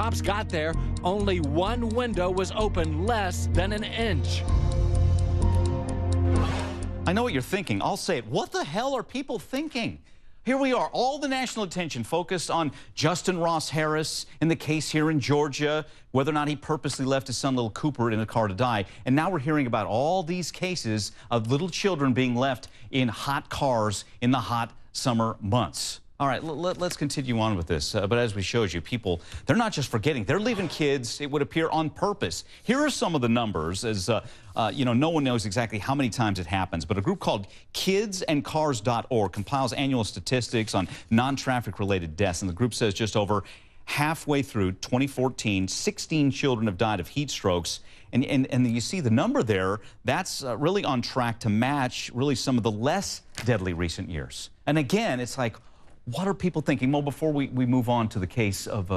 cops got there, only one window was open less than an inch. I know what you're thinking. I'll say it. What the hell are people thinking? Here we are, all the national attention focused on Justin Ross Harris in the case here in Georgia, whether or not he purposely left his son, little Cooper, in a car to die. And now we're hearing about all these cases of little children being left in hot cars in the hot summer months. All right, let's continue on with this. But as we showed you, people, they're not just forgetting. They're leaving kids, it would appear, on purpose. Here are some of the numbers. As you know, no one knows exactly how many times it happens, but a group called kidsandcars.org compiles annual statistics on non-traffic related deaths. And the group says just over halfway through 2014, 16 children have died of heat strokes. And you see the number there, that's really on track to match really some of the less deadly recent years. And again, it's like, what are people thinking? Well, before we move on to the case of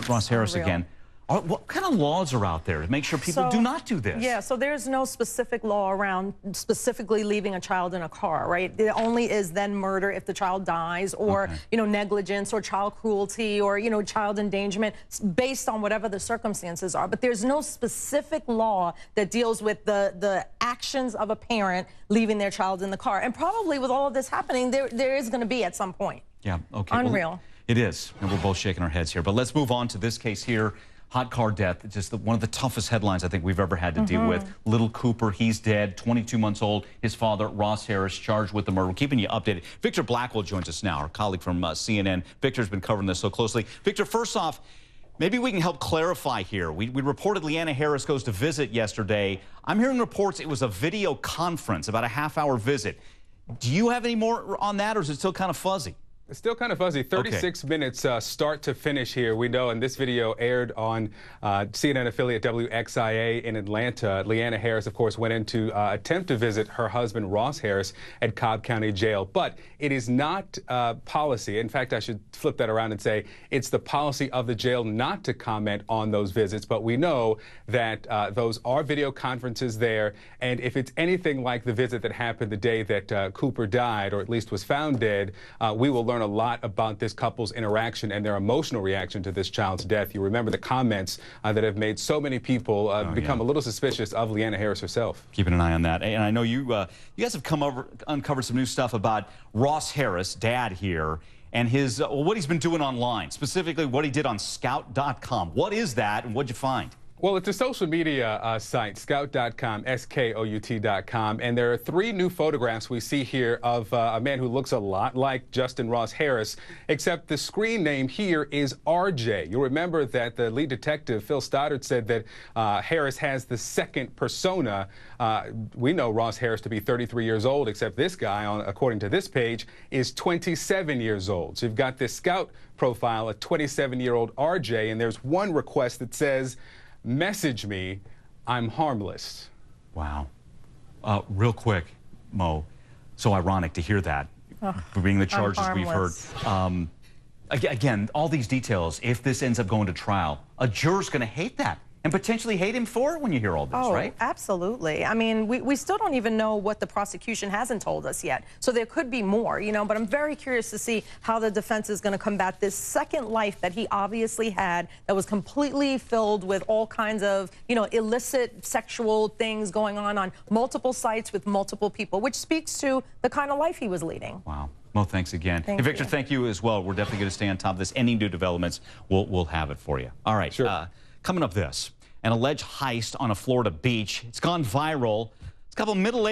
Ross Harris again, what kind of laws are out there to make sure people do not do this? Yeah, so there's no specific law around specifically leaving a child in a car, right? It only is then murder if the child dies, or, you know, negligence or child cruelty or, you know, child endangerment, based on whatever the circumstances are. But there's no specific law that deals with the actions of a parent leaving their child in the car. And probably with all of this happening, there is going to be at some point. Yeah, okay. Unreal. Well, it is, and we're both shaking our heads here. But let's move on to this case here. Hot car death, just one of the toughest headlines I think we've ever had to deal with. Little Cooper, he's dead, 22 months old. His father, Ross Harris, charged with the murder. We're keeping you updated. Victor Blackwell joins us now, our colleague from CNN. Victor's been covering this so closely. Victor, first off, maybe we can help clarify here. We reported Leanna Harris goes to visit yesterday. I'm hearing reports it was a video conference, about a half-hour visit. Do you have any more on that, or is it still kind of fuzzy? It's still kind of fuzzy. 36 minutes start to finish here. We know, and this video aired on CNN affiliate WXIA in Atlanta. Leanna Harris, of course, went in to attempt to visit her husband, Ross Harris, at Cobb County Jail. But it is not policy. In fact, I should flip that around and say it's the policy of the jail not to comment on those visits. But we know that those are video conferences there. And if it's anything like the visit that happened the day that Cooper died, or at least was found dead, we will learn a lot about this couple's interaction and their emotional reaction to this child's death. You remember the comments that have made so many people become a little suspicious of Leanna Harris herself. Keeping an eye on that. And I know you guys have uncovered some new stuff about Ross Harris, dad here, and his what he's been doing online, specifically what he did on Scout.com. What is that, and what'd you find? Well, it's a social media site, Scout.com, SKOUT.com, and there are 3 new photographs we see here of a man who looks a lot like Justin Ross Harris, except the screen name here is RJ. You'll remember that the lead detective, Phil Stoddard, said that Harris has the second persona. We know Ross Harris to be 33 years old, except this guy, according to this page, is 27 years old. So you've got this Scout profile, a 27-year-old RJ, and there's one request that says, "Message me, I'm harmless." Wow. Real quick, Mo, so ironic to hear that, being the charges we've heard. Again, all these details, if this ends up going to trial, a juror's going to hate that and potentially hate him for it when you hear all this, right? Absolutely. I mean, we still don't even know what the prosecution hasn't told us yet. So there could be more, you know, but I'm very curious to see how the defense is going to combat this second life that he obviously had that was completely filled with all kinds of, you know, illicit sexual things going on multiple sites with multiple people, which speaks to the kind of life he was leading. Wow. Mo, thanks again. Thank and Victor, you. Thank you as well. We're definitely going to stay on top of this. Any new developments, we'll have it for you. All right. Sure. Coming up this, an alleged heist on a Florida beach. It's gone viral. It's a couple middle-aged